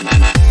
Lovely.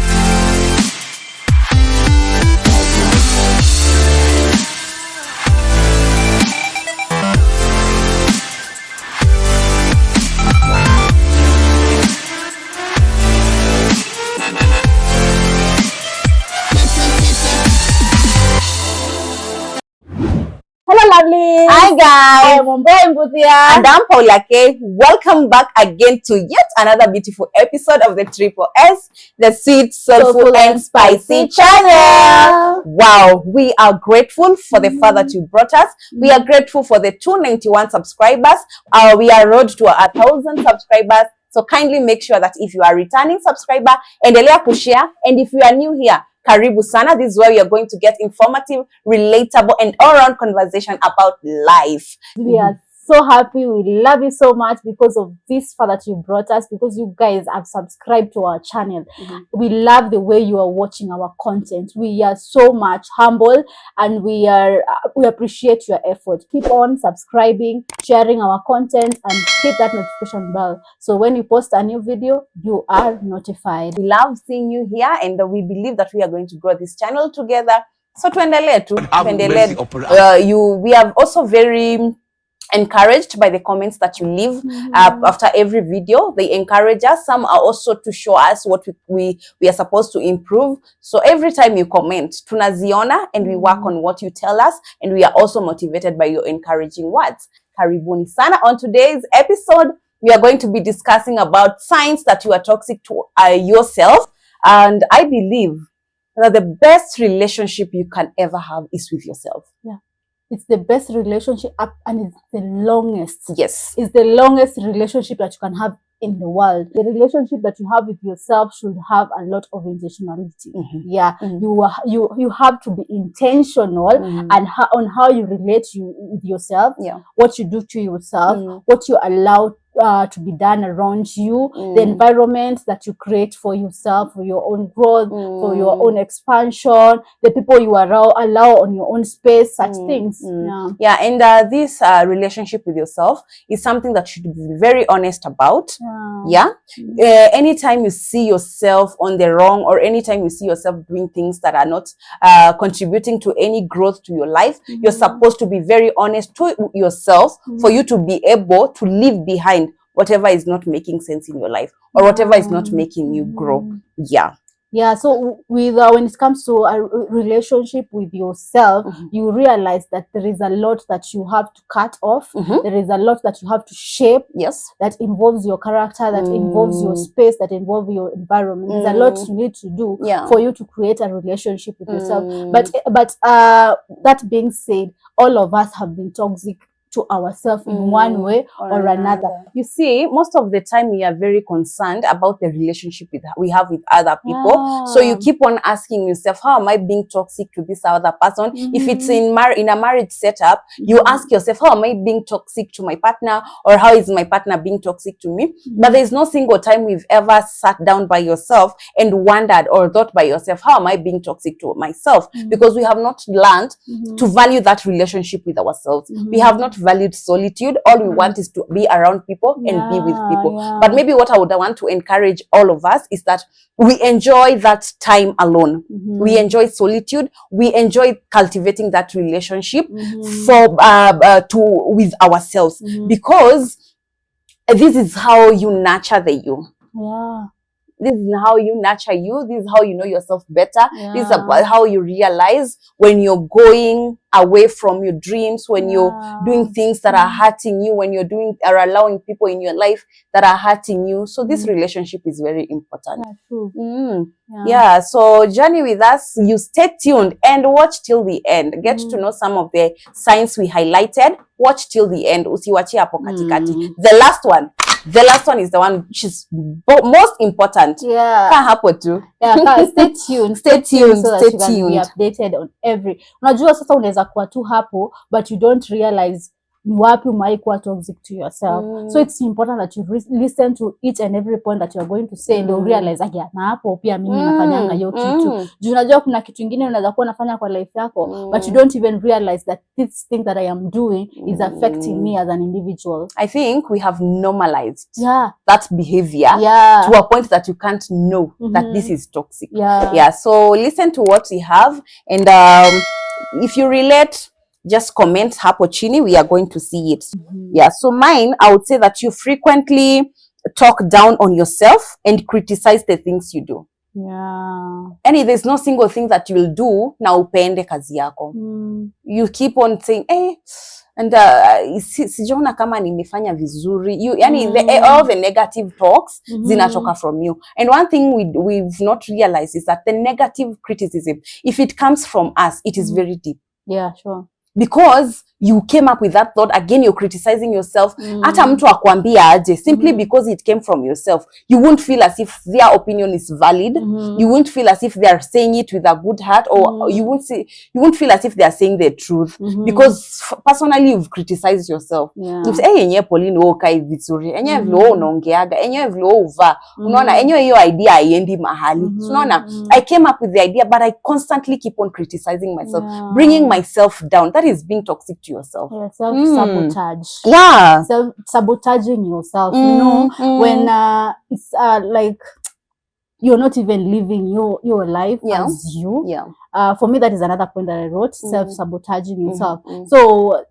Hi guys, I am Mbuthia. And I'm Paula K. Welcome back again to yet another beautiful episode of the Triple S, the Sweet, Soulful and Spicy channel. Wow, we are grateful for the far that you brought us. We are grateful for the 291 subscribers. We are road to 1,000 subscribers. So kindly make sure that if you are a returning subscriber, endelea kushare, and if you are new here, karibu sana. This is where we are going to get informative, relatable, and all-around conversation about life. We are so happy. We love you so much because of this far that you brought us, because you guys have subscribed to our channel. We love the way you are watching our content. We are so much humble, and we appreciate your effort. Keep on subscribing, sharing our content, and hit that notification bell, so when you post a new video, you are notified. We love seeing you here, and we believe that we are going to grow this channel together. So we are also very encouraged by the comments that you leave after every video. They encourage us. Some are also to show us what we are supposed to improve. So every time you comment, tunaziona, and we work on what you tell us, and we are also motivated by your encouraging words. Karibuni sana. On today's episode, we are going to be discussing about signs that you are toxic to yourself. And I believe that the best relationship you can ever have is with yourself. Yeah. It's the best relationship, and it's the longest. Yes. It's the longest relationship that you can have in the world. The relationship that you have with yourself should have a lot of intentionality. Yeah. You have to be intentional and on how you relate with yourself, what you do to yourself, what you allow to be done around you, the environment that you create for yourself, for your own growth, for your own expansion, the people you allow on your own space, such things. And this relationship with yourself is something that you should be very honest about. Anytime you see yourself on the wrong, or anytime you see yourself doing things that are not contributing to any growth to your life, you're supposed to be very honest to yourself for you to be able to leave behind whatever is not making sense in your life, or whatever is not making you grow. So with when it comes to a relationship with yourself, you realize that there is a lot that you have to cut off. There is a lot that you have to shape. That involves your character, that involves your space, that involves your environment. There's a lot you need to do for you to create a relationship with yourself. But that being said, all of us have been toxic to ourselves in one way or another. You see, most of the time we are very concerned about the relationship we have with other people. So you keep on asking yourself, how am I being toxic to this other person? If it's in a marriage setup, you ask yourself, how am I being toxic to my partner, or how is my partner being toxic to me? But there is no single time we've ever sat down by yourself and wondered or thought by yourself, how am I being toxic to myself? Because we have not learned to value that relationship with ourselves. We have not valued solitude. All we want is to be around people and be with people. But maybe what I would want to encourage all of us is that we enjoy that time alone. We enjoy solitude. We enjoy cultivating that relationship with ourselves, because this is how you nurture the you. This is how you nurture you. This is how you know yourself better. This is about how you realize when you're going away from your dreams, when you're doing things that are hurting you, when you're doing or allowing people in your life that are hurting you. So this relationship is very important. So journey with us. You stay tuned and watch till the end. Get to know some of the signs we highlighted. Watch till the end. Usiwachi hapo katikati. The last one is the one which is most important. Stay tuned. Stay tuned. So that you can be updated on every. Unajua sasa unaweza kuwa tu hapo, but you don't realize ni wapi umewahi kuwa toxic to yourself. So it's important that you listen to each and every point that you are going to say, ndio realize na hapo pia mimi nafanyanga hiyo kitu. Juu unajua kuna kitu kingine unaweza kuwa unafanya kwa life yako but you don't even realize that this thing that I am doing is affecting me as an individual. I think we have normalized that behavior to a point that you can't know that this is toxic. So listen to what we have, and if you relate, just comment hapo chini, we are going to see it. So mine, I would say that you frequently talk down on yourself and criticize the things you do. And there's no single thing that you'll do na upende kazi yako. You keep on saying and sijaona kama nimefanya vizuri. All the negative talks zinatoka from you. And one thing we've not realized is that the negative criticism, if it comes from us, it is very deep. Because you came up with that thought, again you're criticizing yourself. Hata mtu akwambia aje, simply because it came from yourself, you won't feel as if their opinion is valid. You won't feel as if they are saying it with a good heart, or you won't feel as if they are saying the truth, because personally you've criticized yourself. You say enyewe Pauline kai vizuri, enyewe vile unaongeaga, enyewe vile uva, unaona enyewe hiyo idea haiendi mahali. Unaona, I came up with the idea but I constantly keep on criticizing myself, bringing myself down. That is being toxic to yourself. Self-sabotage. Self-sabotaging yourself. You know, when it's like you're not even living your life as you. For me, that is another point that I wrote, self-sabotaging yourself. So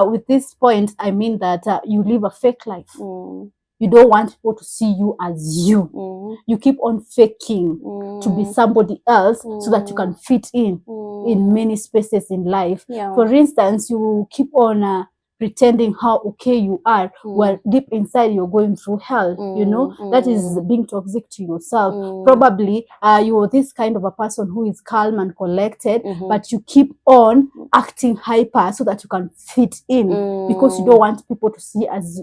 with this point, I mean that you live a fake life. You don't want people to see you as you. You keep on faking to be somebody else so that you can fit in many spaces in life. For instance, you keep on pretending how okay you are, while deep inside you're going through hell. You know, that is being toxic to yourself. Probably you're this kind of a person who is calm and collected, but you keep on acting hyper so that you can fit in, because you don't want people to see as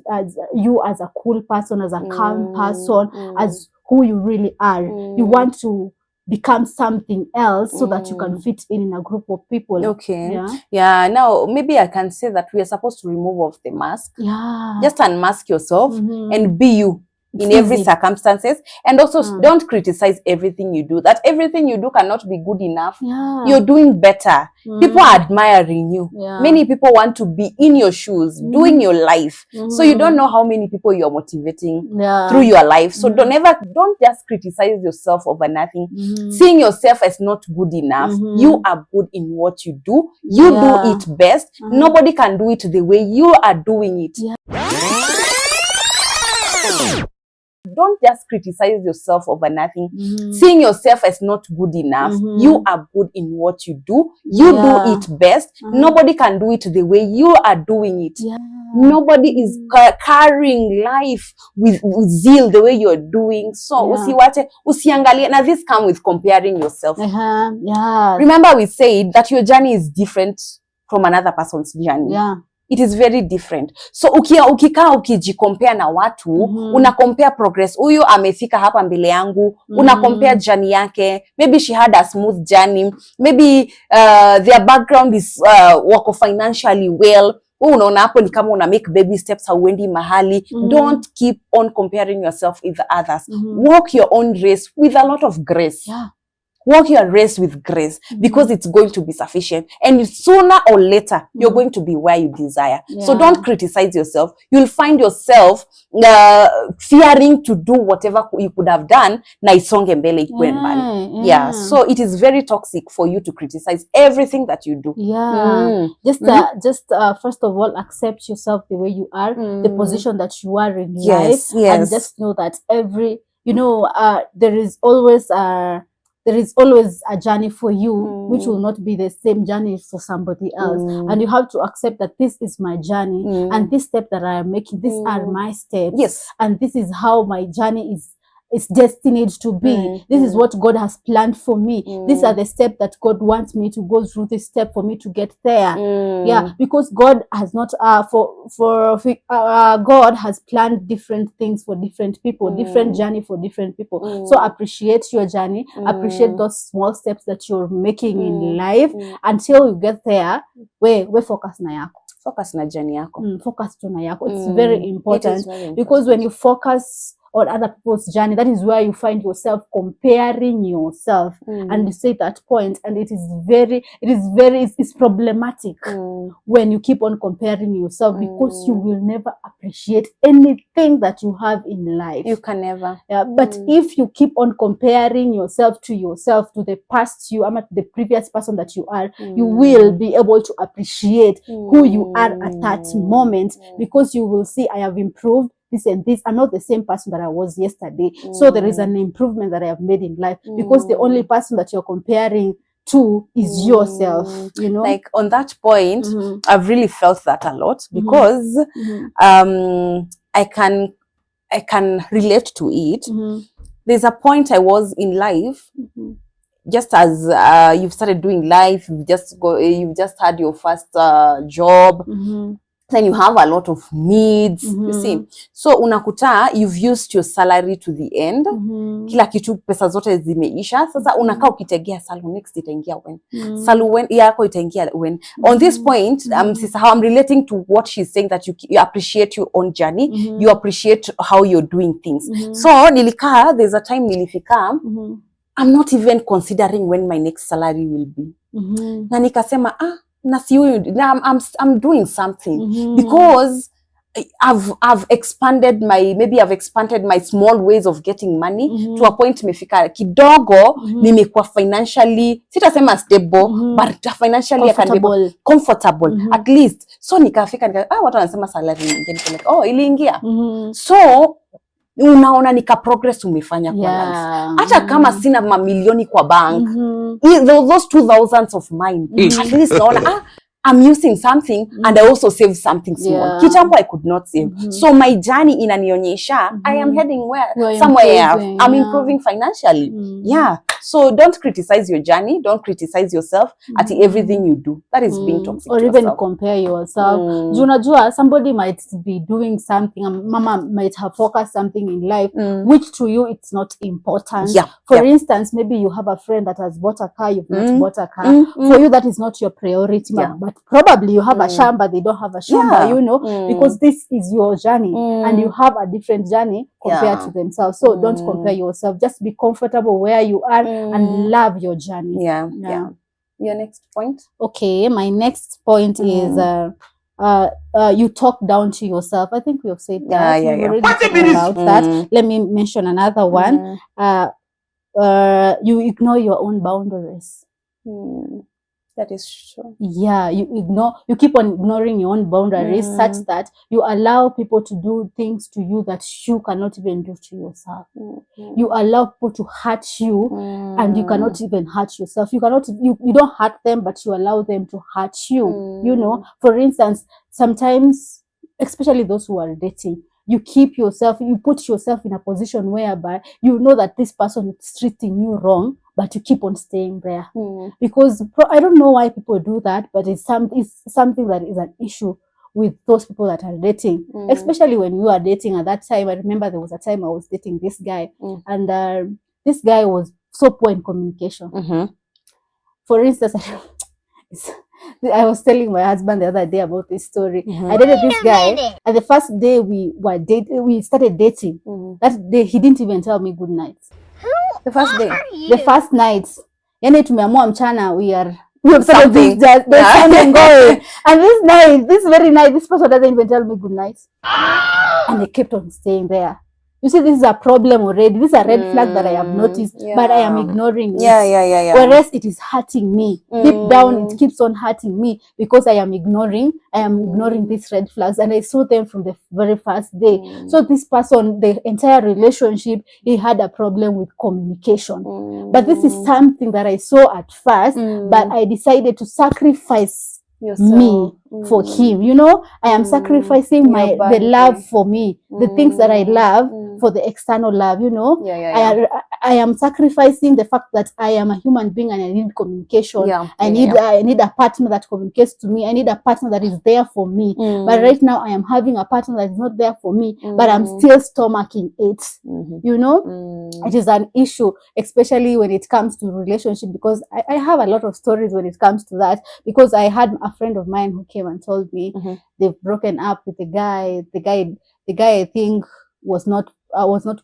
you as a cool person, as a calm person, as who you really are. You want to become something else so that you can fit in a group of people. Now maybe I can say that we are supposed to remove off the mask. Just unmask yourself and be you in every circumstances, and also don't criticize everything you do. That everything you do cannot be good enough. You're doing better. People are admiring you. Many people want to be in your shoes, doing your life. So you don't know how many people you're motivating through your life. So don't just criticize yourself over nothing. Seeing yourself as not good enough. You are good in what you do. You do it best. Nobody can do it the way you are doing it. Don't just criticize yourself over nothing. Seeing yourself as not good enough. You are good in what you do. You do it best. Nobody can do it the way you are doing it. Nobody is carrying life with zeal the way you're doing. So usiangalie. Now this comes with comparing yourself. Remember we said that your journey is different from another person's journey. It is very different. So ukikaa ukijicompare na watu, una compare progress. Huyu amefika hapa mbele yangu, una compare journey yake. Maybe she had a smooth journey. Maybe their background is wako financially well. Unaona hapo ni kama una make baby steps, hauendi mahali. Don't keep on comparing yourself with others. Walk your own race with a lot of grace. Walk your race with grace, because it's going to be sufficient. And sooner or later, you're going to be where you desire. So don't criticize yourself. You'll find yourself fearing to do whatever you could have done. Na isonge mbele ikuwe mbali. So it is very toxic for you to criticize everything that you do. Just first of all, accept yourself the way you are, the position that you are in life, and just know that there is always a journey for you, which will not be the same journey for somebody else. And you have to accept that this is my journey, and this step that I am making, these are my steps. And this is how my journey is destined to be. This is what God has planned for me. These are the steps that God wants me to go through, this step for me to get there. Because God has not God has planned different things for different people, different journey for different people. So appreciate your journey, appreciate those small steps that you're making in life until you get there. We focus na yako. focus na journey yako. Focus tu na yako. It's very important. It is very important. Because when you focus on other people's journey, that is where you find yourself comparing yourself, and you say that point, and it's problematic when you keep on comparing yourself, because you will never appreciate anything that you have in life. You can never. Yeah, but if you keep on comparing yourself to the past you, the previous person that you are, you will be able to appreciate who you are at that moment, because you will see, I have improved this and this. I'm not the same person that I was yesterday. So there is an improvement that I have made in life, because the only person that you're comparing to is yourself, you know. Like on that point, I've really felt that a lot, because I can relate to it. There's a point I was in life, just as you've started doing life, you've just had your first job. Then you have a lot of needs, you see. So unakuta you've used your salary to the end. Kila kitu, pesa zote zimeisha. Sasa unakaa ukitegea salary next itaingia when. Salary yako itaingia when. On this point, I'm relating to what she's saying, that you appreciate your own journey. You appreciate how you're doing things. So nilikaa, there's a time nilifika, I'm not even considering when my next salary will be. Na nikasema, I'm doing something, because I've expanded my small ways of getting money to a point mefika kidogo, nimekuwa financially, sitasema stable, but financially comfortable at least. So nikafika watu wanasema salary ingine, iliingia. So unaona nika progress umefanya kwa life. Hata kama sina mamilioni kwa bank, those 2,000 of mine, at least naona I'm using something and I also save something small. Kitambo I could not save. So my journey inanionyesha I am heading somewhere else. I'm improving financially. So don't criticize your journey. Don't criticize yourself at everything you do. That is being toxic. Or even compare yourself. Junajua, somebody might be doing something, mama might have focused something in life, which to you it's not important. For instance, maybe you have a friend that has bought a car, you've not bought a car. For you, that is not your priority. But probably you have a shamba, they don't have a shamba, you know, because this is your journey and you have a different journey compared to themselves. So don't compare yourself. Just be comfortable where you are and love your journey. Your next point? Okay, my next point is you talk down to yourself. I think we have said that. We've already talked about that. Let me mention another one. You ignore your own boundaries. That is true. You keep on ignoring your own boundaries, such that you allow people to do things to you that you cannot even do to yourself. You allow people to hurt you, and you cannot even hurt yourself. You don't hurt them, but you allow them to hurt you. You know, for instance, sometimes, especially those who are dating, you put yourself in a position whereby you know that this person is treating you wrong, but you keep on staying there. Because I don't know why people do that, but it's something that is an issue with those people that are dating, especially when you are dating. At that time, I remember there was a time I was dating this guy, and this guy was so poor in communication. For instance, I was telling my husband the other day about this story. I dated this guy, and the first day we started dating. That day he didn't even tell me good night. The first day, the first night, yani tumeamua mchana we have started something going, and this very night, this person doesn't even tell me good night, and they kept on staying there. You see, this is a problem already. This is a red flag that I have noticed, but I am ignoring it. Whereas it is hurting me. Deep down, it keeps on hurting me because I am ignoring these red flags, and I saw them from the very first day. So this person, the entire relationship, he had a problem with communication. But this is something that I saw at first, but I decided to sacrifice me for him. You know, I am sacrificing the love for me, the things that I love for the external love, you know. I am sacrificing the fact that I am a human being and I need communication. I need a partner that communicates to me. I need a partner that is there for me. But right now I am having a partner that is not there for me, but I'm still stomaching it. You know, it is an issue, especially when it comes to relationship, because I have a lot of stories when it comes to that, because I had a friend of mine who came and told me they've broken up with the guy. The guy I think was not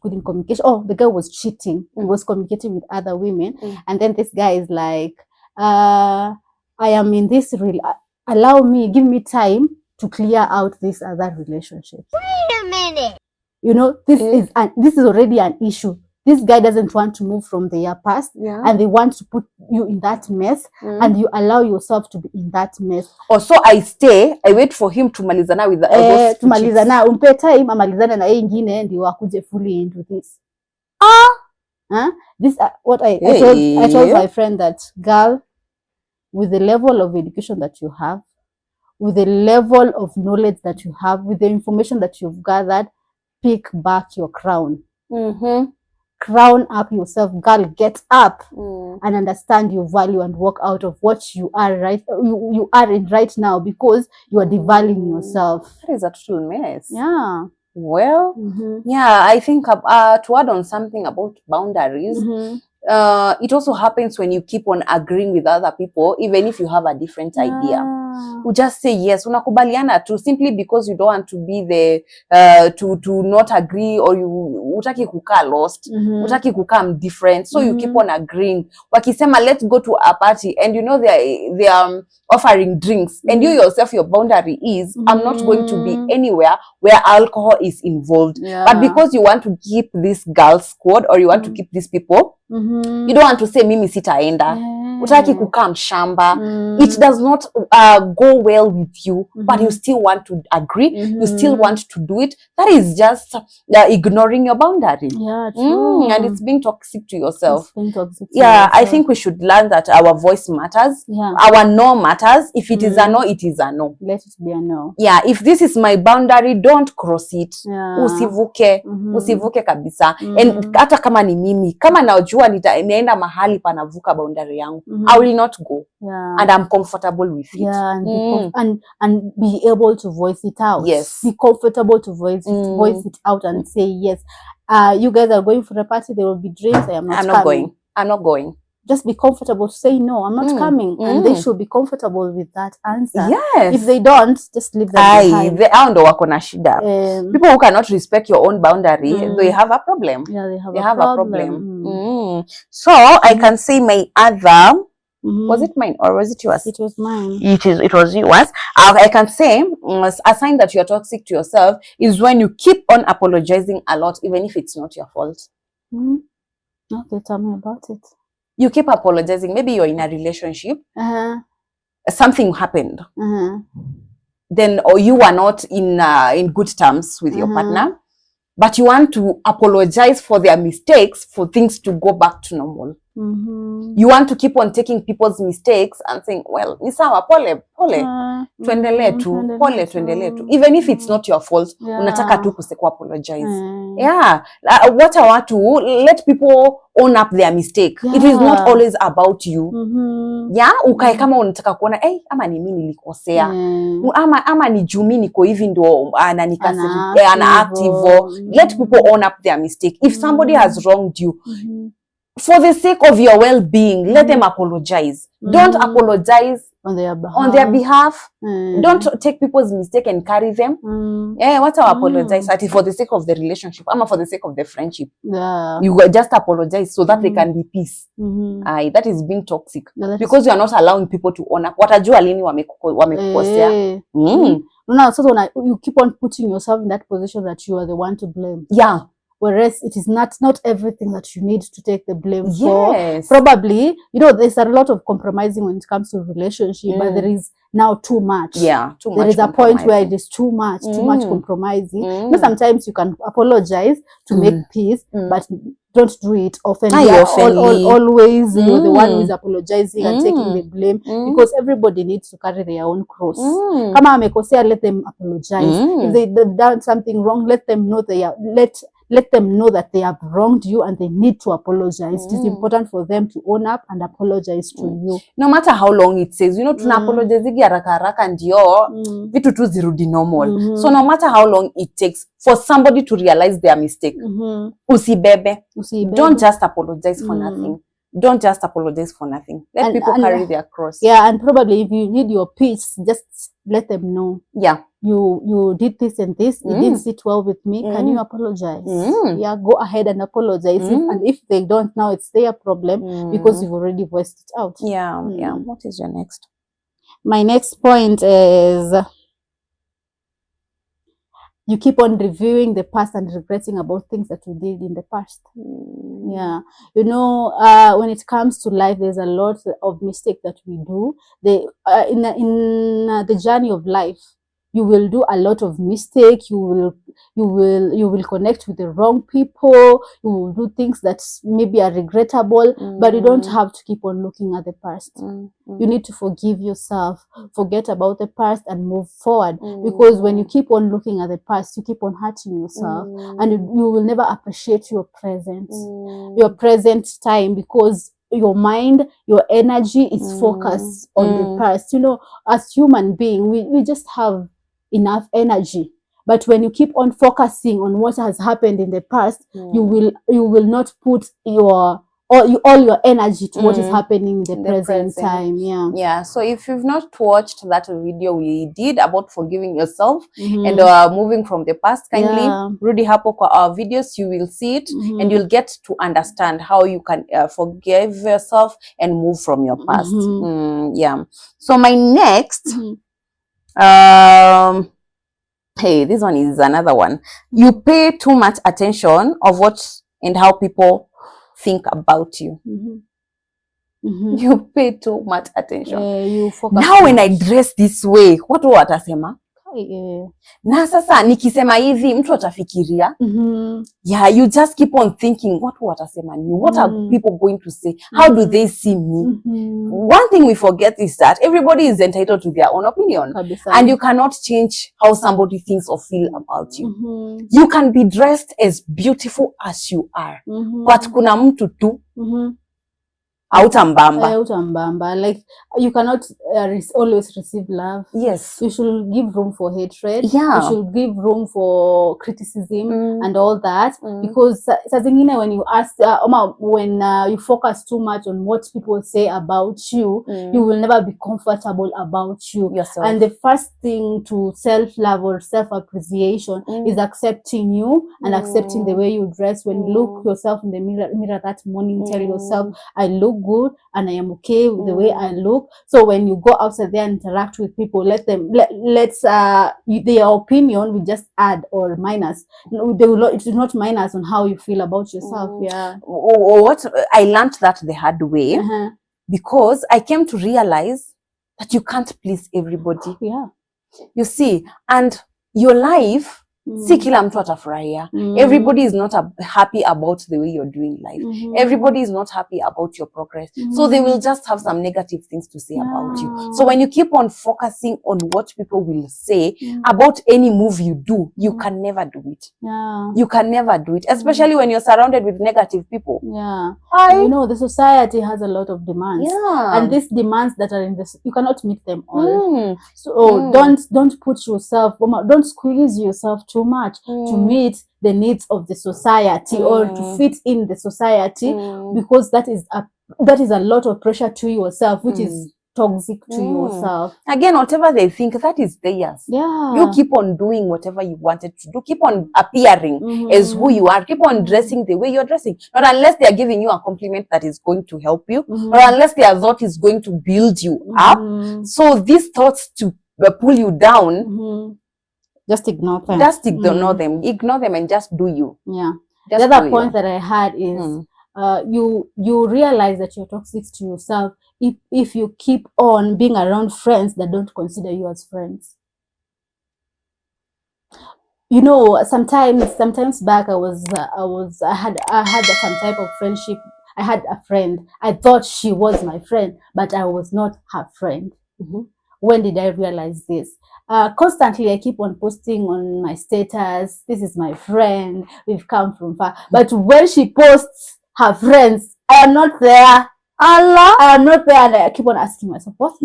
good in communication. Oh, the guy was cheating. He was communicating with other women. And then this guy is like, I am in this give me time to clear out this other relationship. Wait a minute. You know, this is already an issue. This guy doesn't want to move from their past, and they want to put you in that mess, and you allow yourself to be in that mess. Oh, so I wait for him to malizana with the tumalizana, umpe time amalizana na yeye ingine ndio akuje fully into this. This what I told my friend that, girl, with the level of education that you have, with the level of knowledge that you have, with the information that you've gathered, pick back your crown. Crown up yourself, girl. Get up and understand your value and walk out of what you are you are in right now, because you are devaluing yourself. That is a total mess. Yeah. Well, yeah, I think to add on something about boundaries, it also happens when you keep on agreeing with other people, even if you have a different idea. You just say yes, unakubaliana tu, simply because you don't want to be the to not agree, or you utaki kukaa lost, utaki kukaa different, so you keep on agreeing. Wakisema let's go to a party, and you know they are offering drinks, and you yourself, your boundary is I'm not going to be anywhere where alcohol is involved. But because you want to keep this girl squad, or you want to keep these people, you don't want to say mimi sitaenda, utaki kukaa mshamba. It does not go well with you, but you still want to agree, you still want to do it. That is just ignoring your boundary. And it's being toxic to yourself. I think we should learn that our voice matters. Our no matters. If it is a no, it is a no. Let it be a no. If this is my boundary, don't cross it. Usivuke kabisa. And hata kama ni mimi, kama najua nitaenda mahali panavuka boundary yangu, I will not go. And I'm comfortable with it. And be able to voice it out. Yes. Be comfortable to voice it out and say yes. You guys are going for a party, there will be drinks. I'm not going. Just be comfortable to say no, I'm not coming. And they should be comfortable with that answer. Yes. If they don't, just leave them behind. Ndo wako na shida. People who cannot respect your own boundary, they have a problem. Yeah, they have a problem. So I can say my other, was it mine or was it yours? It was mine. It was yours. I can say a sign that you're toxic to yourself is when you keep on apologizing a lot, even if it's not your fault. Okay, tell me about it. You keep apologizing. Maybe you're in a relationship. Something happened. Then, or you are not in good terms with your partner, but you want to apologize for their mistakes, for things to go back to normal. You want to keep on taking people's mistakes and saying, well, ni sawa, pole, tuendelee tu. Even if it's not your fault, unataka tu ku apologize. What I want to let people own up their mistake. It is not always about you. Ukae kama unataka kuona, ama ni mimi nilikosea. Ama ni jumi niko hivi ndo ananikasiri, ana active. Let people own up their mistake. If somebody has wronged you, for the sake of your well-being, let them apologize. Don't apologize on their behalf. Don't take people's mistake and carry them. What I apologize at for the sake of the relationship, for the sake of the friendship. You just apologize so that they can be peace. That is being toxic, because you are not allowing people to own up. Watajua lini wamekukosea. No, so when you keep on putting yourself in that position that you are the one to blame. Whereas it is not everything that you need to take the blame for. Probably, there's a lot of compromising when it comes to relationship, but there is now too much. There is a point where it is too much compromising. Sometimes you can apologize to make peace, but don't do it often. Always you're the one who is apologizing and taking the blame, because everybody needs to carry their own cross. Kama amekosea, let them apologize. If they've done something wrong, let them know let them know that they have wronged you and they need to apologize. It is important for them to own up and apologize to you. No matter how long it says, tuna apologizigi haraka haraka ndio vitu tu zirudi normal. So no matter how long it takes for somebody to realize their mistake, usibebe. Don't just apologize for nothing. Don't just apologize for nothing. Let people carry their cross. Yeah, and probably if you need your peace, just let them know. Yeah. You did this and this. It didn't sit well with me. Can you apologize? Yeah, go ahead and apologize. And if they don't, now it's their problem because you've already voiced it out. Yeah, yeah. What is your next? My next point is you keep on reviewing the past and regretting about things that you did in the past. Yeah. When it comes to life, there's a lot of mistakes that we do. In the journey of life, you will do a lot of mistakes. You will connect with the wrong people. You will do things that maybe are regrettable, but you don't have to keep on looking at the past. You need to forgive yourself, forget about the past and move forward. Because when you keep on looking at the past, you keep on hurting yourself and you will never appreciate your present time, because your mind, your energy is focused on the past. As human beings, we just have enough energy, but when you keep on focusing on what has happened in the past, you will not put all your energy to what is happening in the present time. Yeah. So if you've not watched that video we did about forgiving yourself and moving from the past, kindly rudi hapo kwa our videos, you will see it and you'll get to understand how you can forgive yourself and move from your past. Yeah. So my next hey, this one is another one. You pay too much attention of what and how people think about you. You pay too much attention. You focus now when I dress this way, watu watasema na sasa nikisema hivi mtu atafikiria. Yeah, you just keep on thinking watu watasema ni, what are people going to say, how do they see me? One thing we forget is that everybody is entitled to their own opinion, and you cannot change how somebody thinks or feel about you. You can be dressed as beautiful as you are, but kuna mtu tu outambamba. Like, you cannot always receive love. Yes. You should give room for hatred. Yeah. You should give room for criticism and all that. Because when you ask, when you focus too much on what people say about you, you will never be comfortable about you. Yourself. And the first thing to self-love or self-appreciation is accepting you and accepting the way you dress. When you look yourself in the mirror that morning, tell yourself, I look good and I am okay with the way I look. So when you go outside there and interact with people, let their opinion will just add or minus. It is not minus on how you feel about yourself. Yeah. What I learned that the hard way, because I came to realize that you can't please everybody. Yeah. You see, and your life, si kila mtu atafurahia. Everybody is not happy about the way you're doing life. Everybody is not happy about your progress. So they will just have some negative things to say about you. So when you keep on focusing on what people will say about any move you do, you can never do it. You can never do it, especially when you're surrounded with negative people. The society has a lot of demands. And these demands that are in this, you cannot meet them all. So don't put yourself, don't squeeze yourself too much to meet the needs of the society or to fit in the society, because that is a lot of pressure to yourself, which is toxic to yourself. Again, whatever they think, that is theirs. You keep on doing whatever you wanted to do. Keep on appearing as who you are. Keep on dressing the way you're dressing. Not unless they are giving you a compliment that is going to help you, or unless their thought is going to build you up. So these thoughts to pull you down, just ignore them. Just ignore them. Ignore them and just do you. Yeah. Just the other point that I had is you realize that you're toxic to yourself if you keep on being around friends that don't consider you as friends. Sometimes back I had some type of friendship. I had a friend. I thought she was my friend, but I was not her friend. when did I realize this? Constantly I keep on posting on my status, this is my friend, we've come from far. But when she posts her friends, I am not there. Allah. I am not there, and I keep on asking myself, what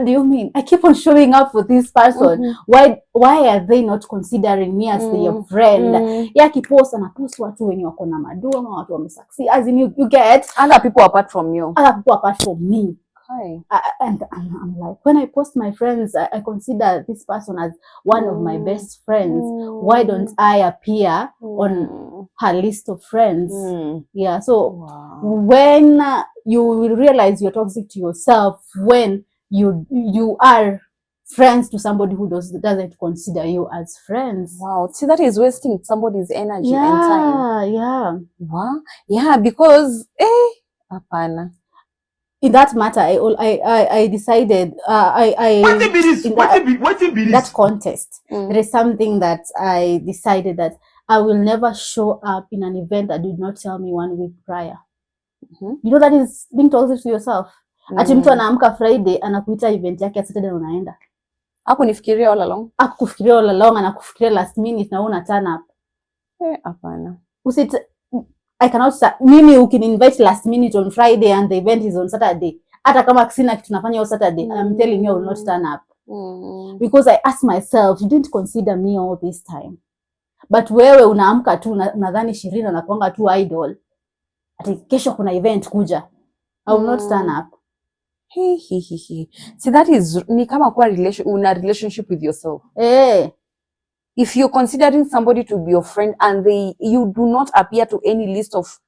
do you mean? I keep on showing up for this person. Why are they not considering me as their friend? Yeah, akipost anapost watu wenye wako na madoma, watu wamesucceed. As in you get other people apart from you. Other people apart from me. Hi. And I'm like, when I post my friends, I consider this person as one of my best friends. Why don't I appear on her list of friends? Yeah, so when you will realize you're toxic to yourself, when you are friends to somebody who doesn't consider you as friends. Wow, see, that is wasting somebody's energy and time. Yeah. Wow. Yeah, because apana. In that matter, I decided in that contest, there is something that I decided that I will never show up in an event that did not tell me 1 week prior. You know, that is being toxic to yourself. Ati mtu anaamka Friday anakuita event yake Saturday unaenda. Hakunifikiria all along. Hakufikiria all along, anakufikiria last minute na una turn up. Hapana. I cannot start. Mimi ukini-invite last minute on Friday and the event is on Saturday. Hata kama sina kitu nafanya on Saturday, I'm telling you I will not turn up. Because I ask myself, you didn't consider me all this time. But wewe unaamka tu nadhani Shirina anakuanga tu idol. Ati kesho kuna event kuja. I will not turn up. See, that is ni kama kuwa una relationship with yourself. If you're considering somebody to be your friend and you do not appear to any list of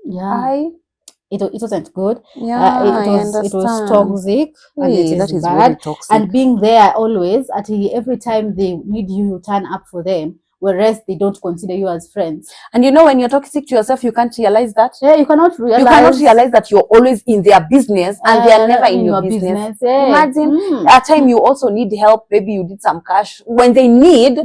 it wasn't good. It was toxic, and it is bad. Really toxic. And being there always, every time they need you, you turn up for them, whereas they don't consider you as friends. And you know, when you're toxic to yourself, you can't realize that. Yeah, you cannot realize that you're always in their business and they are never in your business. Imagine at time you also need help. Maybe you did some cash. When they need,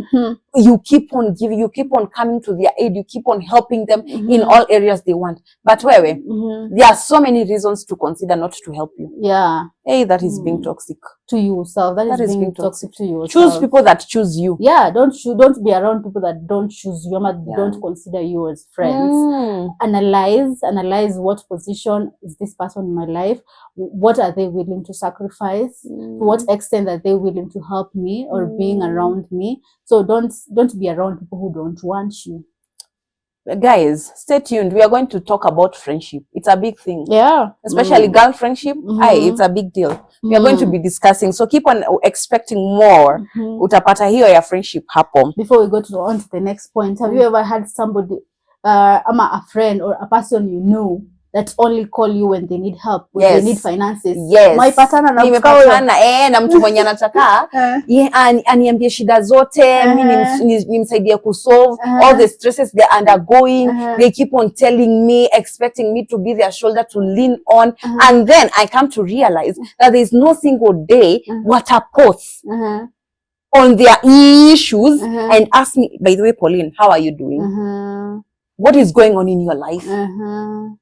you keep on giving, you keep on coming to their aid, you keep on helping them in all areas they want. But there are so many reasons to consider not to help you. Yeah. Hey, that is being toxic to yourself. That is being toxic to yourself. Choose people that choose you. Yeah, don't be around people that don't choose you, don't consider you as friends. Analyze what position is this person in my life. What are they willing to sacrifice? To what extent are they willing to help me or being around me? So don't be around people who don't want you. Guys, stay tuned. We are going to talk about friendship. It's a big thing. Yeah. Especially girl friendship. It's a big deal. We are going to be discussing. So keep on expecting more. Utapata hiyo ya friendship hapo. Before we go on to the next point, have you ever had somebody, a friend or a person you know that only call you when they need help, when they need finances? Yes. Nimepatana na mtu mwenye anataka aniambie shida zote, mimi nimsaidie kusolve all the stresses they're undergoing. They keep on telling me, expecting me to be their shoulder to lean on. And then I come to realize that there is no single day what I post on their issues and ask me, by the way, Pauline, how are you doing? What is going on in your life?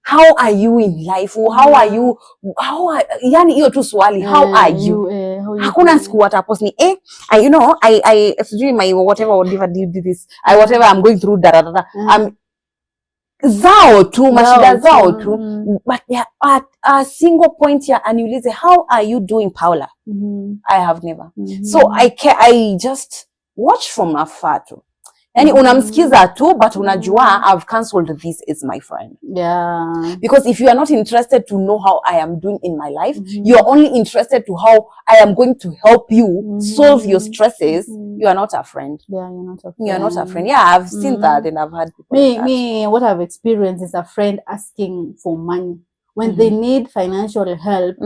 How are you in life? How are you? Yani hiyo tu swali, how are you? Hakuna siku watapost ni you know, I during my whatever did this, whatever I'm going through zao tu, mashida zao tu. But at a single point here and you say, how are you doing, Paula? I have never. So I just watch from afar too. Yani unamsikiza tu, but unajua I've cancelled this as my friend. Yeah. Because if you are not interested to know how I am doing in my life, you are only interested to how I am going to help you solve your stresses, you are not a friend. Yeah, you're not a friend. You're not a friend. Yeah, I've seen that and I've had people what I've experienced is a friend asking for money. When they need financial help,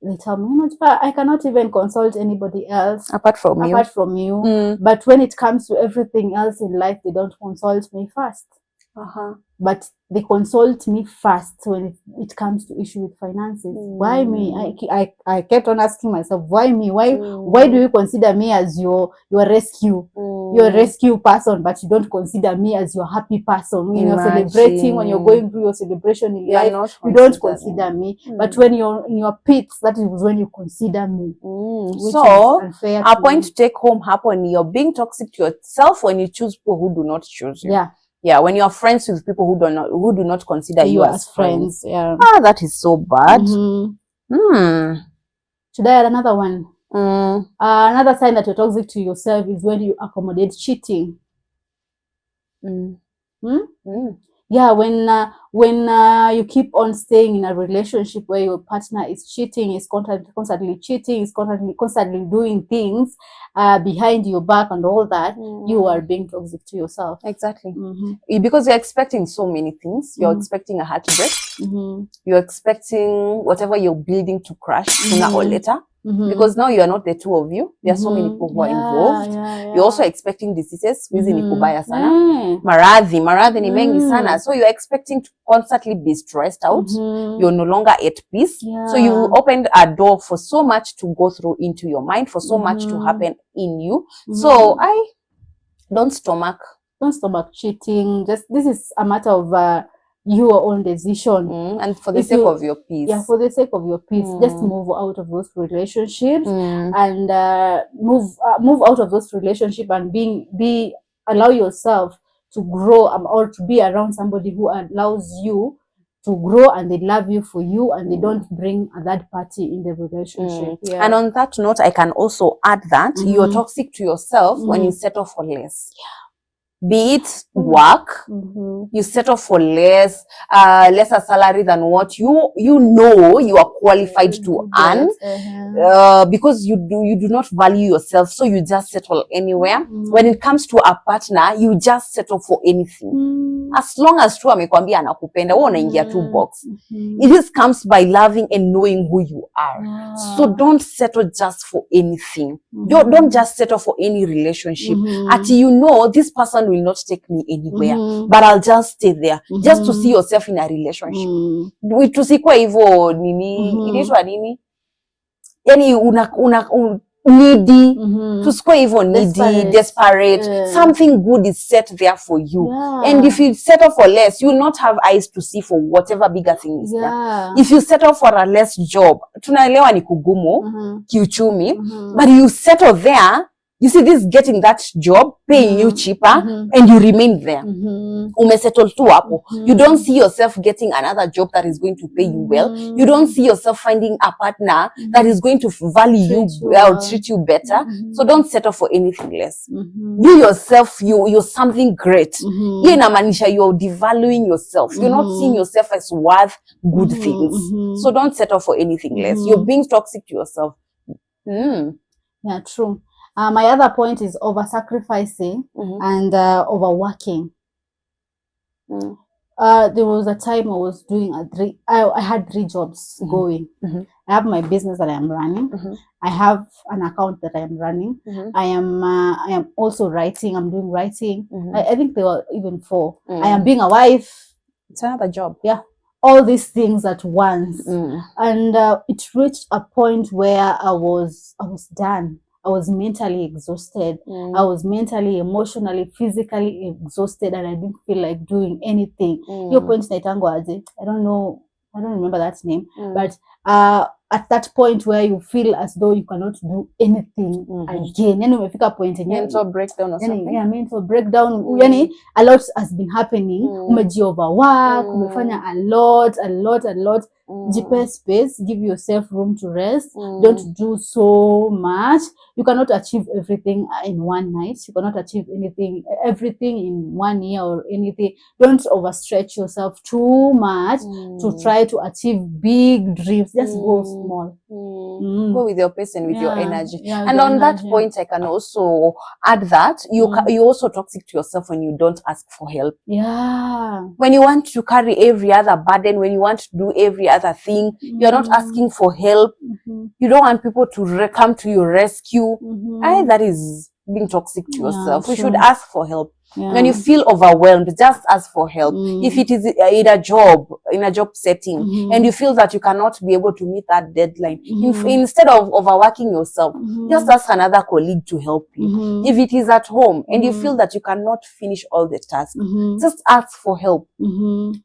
they tell me, I cannot even consult anybody else apart from you. But when it comes to everything else in life, they don't consult me first. But they consult me first when it comes to issue with finances. Why me? I kept on asking myself, why me? Why do you consider me as your rescue? you're a rescue person, but you don't consider me as your happy person. When you're celebrating, when you're going through your celebration in life, you don't consider me. But when you're in your pits, that is when you consider me. So, a point to take home happen, you're being toxic to yourself when you choose people who do not choose you. Yeah, when you're friends with people who do not consider you as friends. Yeah. That is so bad. Should I add another one? Another sign that you're toxic to yourself is when you accommodate cheating. Yeah, when you keep on staying in a relationship where your partner is cheating, is constantly cheating, is constantly doing things behind your back and all that, you are being toxic to yourself. Exactly. Because you're expecting so many things. You're expecting a heartbreak. You're expecting whatever you're building to crash sooner or later. Because now you are not the two of you. There are so many people who are involved. You're also expecting diseases. Wizi ni kubaya sana. Maradhi ni mengi sana. So you're expecting to constantly be stressed out. You're no longer at peace. So you opened a door for so much to go through into your mind, for so much to happen in you. So don't stomach cheating. Just this is a matter of your own decision, and for the sake of your peace. Yeah, for the sake of your peace, just move out of those relationships and move out of those relationships and allow yourself to grow or to be around somebody who allows you to grow and they love you for you and they don't bring a third party in the relationship. And on that note, I can also add that you're toxic to yourself when you settle for less. Be it work, you settle for lesser salary than what you know you are qualified to earn, because you do not value yourself, so you just settle anywhere. When it comes to a partner, you just settle for anything. As long as tu amekwambia anakupenda, wewe unaingia tu box. It just comes by loving and knowing who you are. So don't settle just for anything. Don't just settle for any relationship. Until you know this person will not take me anywhere, but I'll just stay there just to see yourself in a relationship. Tusikwe hivyo nini, inaitwa nini? Yani needy, tusikwe hivyo needy, desperate. Something good is set there for you. And if you settle for less, you will not have eyes to see for whatever bigger thing is there. If you settle for a less job, tunaelewa ni kugumu, kiuchumi, but you settle there. You see this getting that job, paying you cheaper, and you remain there. Umesettle tu hapo. You don't see yourself getting another job that is going to pay you well. You don't see yourself finding a partner that is going to value you or treat you better. So don't settle for anything less. You yourself, you're something great. Hiyo inamaanisha you're devaluing yourself. You're not seeing yourself as worth good things. So don't settle for anything less. You're being toxic to yourself. Yeah, true. My other point is over-sacrificing and overworking. There was a time I was doing I had 3 jobs going. I have my business that I am running. I have an account that I am running. I am also writing. I'm doing writing. I think there were even 4. I am being a wife. It's another job. Yeah. All these things at once. And it reached a point where I was done. I was mentally exhausted. I was mentally, emotionally, physically exhausted, and I didn't feel like doing anything. Your point naitango aje? I don't remember that name. But at that point where you feel as though you cannot do anything again. Yani umefika point mental breakdown or something. Yeah, mental breakdown. Yani a lot has been happening. Umeji overwork, umefanya a lot. Jipe space, give yourself room to rest. Don't do so much. You cannot achieve everything in one night. You cannot achieve everything in 1 year or anything. Don't overstretch yourself too much to try to achieve big dreams. Just go small. Go with your pace and with your energy. And on that point, I can also add that you're also toxic to yourself when you don't ask for help. When you want to carry every other burden, when you want to do every other thing, you're not asking for help. You don't want people to come to your rescue. That is being toxic to yourself. We should ask for help. When you feel overwhelmed, just ask for help. If it is in a job setting, and you feel that you cannot be able to meet that deadline, instead of overworking yourself, just ask another colleague to help you. If it is at home and you feel that you cannot finish all the tasks, just ask for help.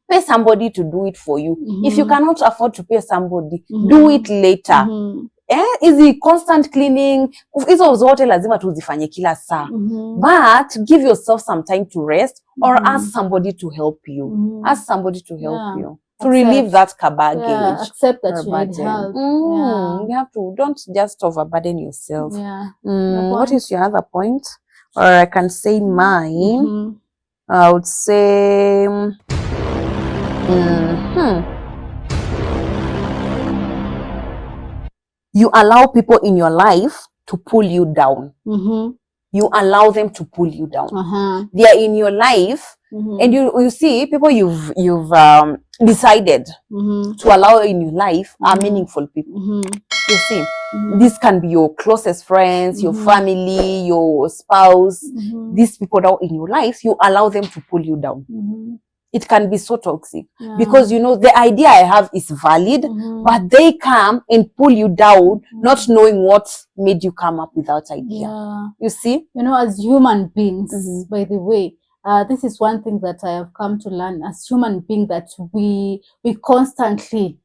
Pay somebody to do it for you. If you cannot afford to pay somebody, do it later. Easy constant cleaning, hizo zote lazima tuzifanye kila saa. But give yourself some time to rest, or ask somebody to help you. Ask somebody to help you. To relieve that baggage. Accept that you need help. You have to, don't just overburden yourself. What is your other point? Or I can say mine. I would say you allow people in your life to pull you down. You allow them to pull you down. They are in your life, and you see people you've decided to allow in your life are meaningful people. You see, this can be your closest friends, your family, your spouse. These people that are in your life, you allow them to pull you down. It can be so toxic because, you know, the idea I have is valid, but they come and pull you down, not knowing what made you come up with that idea. You see? You know, as human beings, by the way, this is one thing that I have come to learn as human beings, that we constantly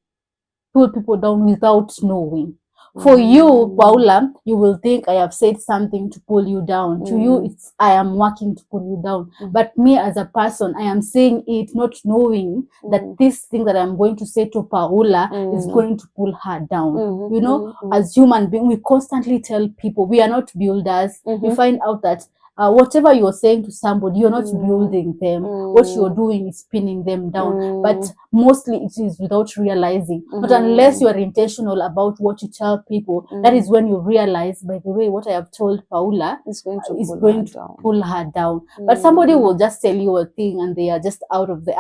pull people down without knowing. For you, Paula, you will think I have said something to pull you down. To you, it's I am working to pull you down. But me as a person, I am saying it not knowing that this thing that I'm going to say to Paula is going to pull her down. You know, as human beings, we constantly tell people we are not builders. You find out that whatever you're saying to somebody, you're not building them. What you're doing is pinning them down. But mostly it is without realizing. But unless you are intentional about what you tell people, that is when you realize, by the way, what I have told Paula is going to pull her down. But somebody will just tell you a thing and they are just out of the,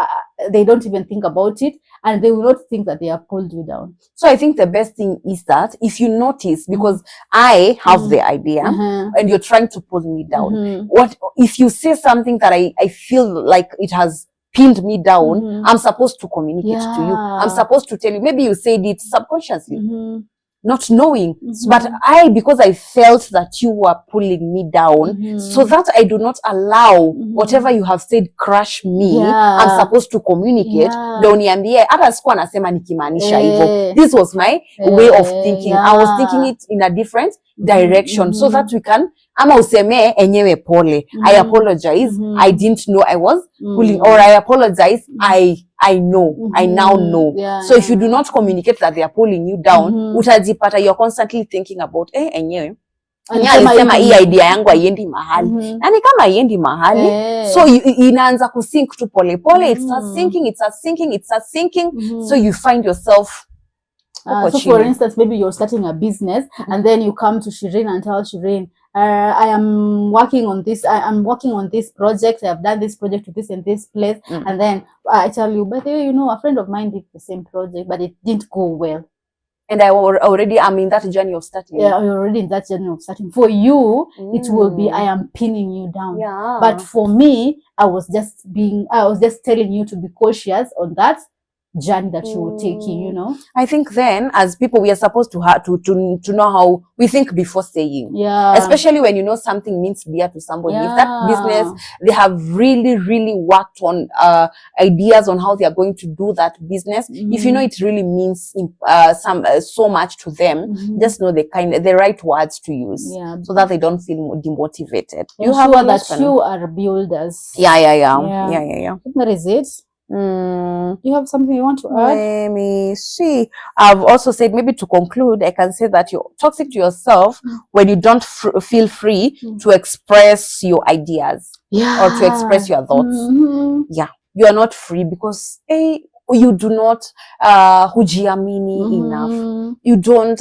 they don't even think about it, and they will not think that they have pulled you down. So I think the best thing is that if you notice, because I have the idea and you're trying to pull me down, what if you say something that I feel like it has pinned me down, I'm supposed to communicate to you. I'm supposed to tell you. Maybe you said it subconsciously, not knowing. But because I felt that you were pulling me down, so that I do not allow whatever you have said crush me, I'm supposed to communicate. Ndio niambie, hata sikuwa nasema nikimaanisha hivyo. This was my way of thinking. I was thinking it in a different direction, so that we can, ama useme enyewe pole. I apologize. I didn't know I was pulling, or I apologize. I know. I now know. So if you do not communicate that they are pulling you down, utajipata you're constantly thinking about enyewe alisema hii idea yangu haiendi mahali. Nani kama haiendi mahali? So inaanza kusink tu pole pole. It starts sinking. So you find yourself so for instance, maybe you're starting a business and then you come to Shireen and tell Shireen, I am working on this. I'm working on this project. I have done this project to this and this place. And then I tell you, but you know, a friend of mine did the same project, but it didn't go well. And I'm in that journey of starting. Yeah, you're already in that journey of starting. For you, it will be, I am pinning you down. But for me, I was just telling you to be cautious on that journey that you were taking, you know. I think then as people we are supposed to have to know how we think before saying. Especially when you know something means dear to somebody. If that business, they have really worked on ideas on how they are going to do that business. If you know it really means so much to them, just know the right words to use, so that they don't feel demotivated. You have that you are builders. That is it. You have something you want to add? Let me see. I've also said, maybe to conclude, I can say that you're toxic to yourself when you don't feel free to express your ideas or to express your thoughts. You are not free because you do not hujiamini enough. You don't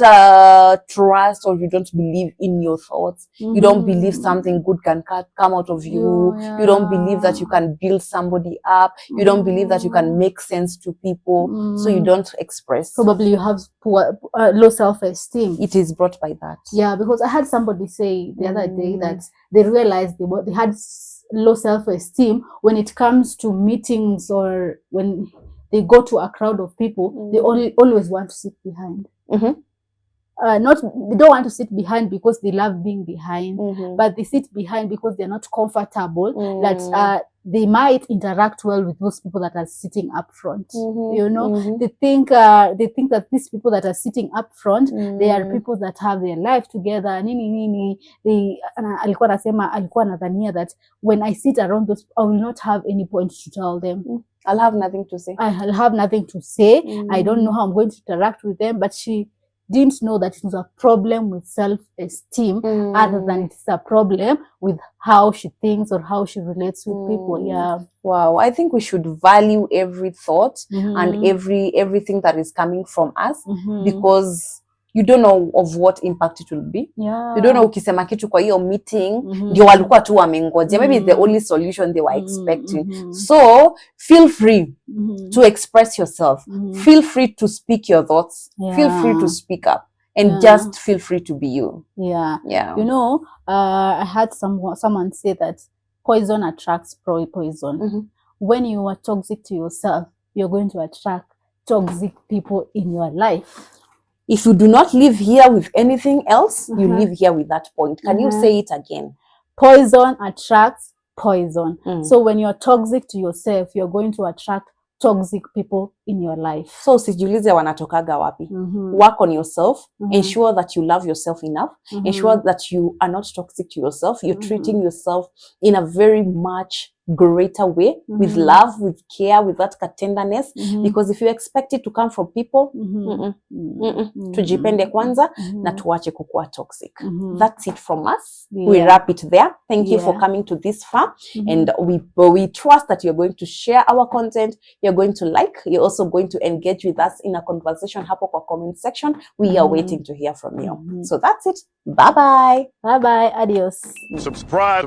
trust, or you don't believe in your thoughts. You don't believe something good can come out of you. You don't believe that you can build somebody up. You don't believe that you can make sense to people. So you don't express. Probably you have poor, low self-esteem. It is brought by that. Yeah, because I had somebody say the other day that they realized they had low self-esteem when it comes to meetings or when they go to a crowd of people, they always want to sit behind. They don't want to sit behind because they love being behind, but they sit behind because they're not comfortable that they might interact well with those people that are sitting up front. You know, they think that these people that are sitting up front, they are people that have their life together. Alikuwa anadhania that when I sit around those, I will not have any point to tell them. I'll have nothing to say. I'll have nothing to say. I don't know how I'm going to interact with them, but she didn't know that it was a problem with self-esteem other than it's a problem with how she thinks or how she relates with people. Yeah. Wow. I think we should value every thought and everything that is coming from us because you don't know of what impact it will be. Yeah. You don't know ukisema kitu kwa hiyo meeting ndio walikuwa tu wamengoja. Maybe it's the only solution they were expecting. So feel free to express yourself. Feel free to speak your thoughts. Feel free to speak up. And just feel free to be you. Yeah. You know, I had someone say that poison attracts poison. When you are toxic to yourself, you're going to attract toxic people in your life. If you do not live here with anything else, you live here with that point. Can you say it again? Poison attracts poison. So when you're toxic to yourself, you're going to attract toxic people in your life. So usijiulize wanatokaga wapi. Work on yourself. Ensure that you love yourself enough. Ensure that you are not toxic to yourself. You're treating yourself in a very much greater way, with love, with care, with that tenderness. Because if you expect it to come from people, tujipende kwanza na tuache kukua toxic. That's it from us. We wrap it there. Thank you for coming to this far. And we trust that you're going to share our content. You're going to like. You're also going to engage with us in a conversation hapo kwa comment section. We are waiting to hear from you. So that's it. Bye-bye. Bye-bye. Adios. Subscribe.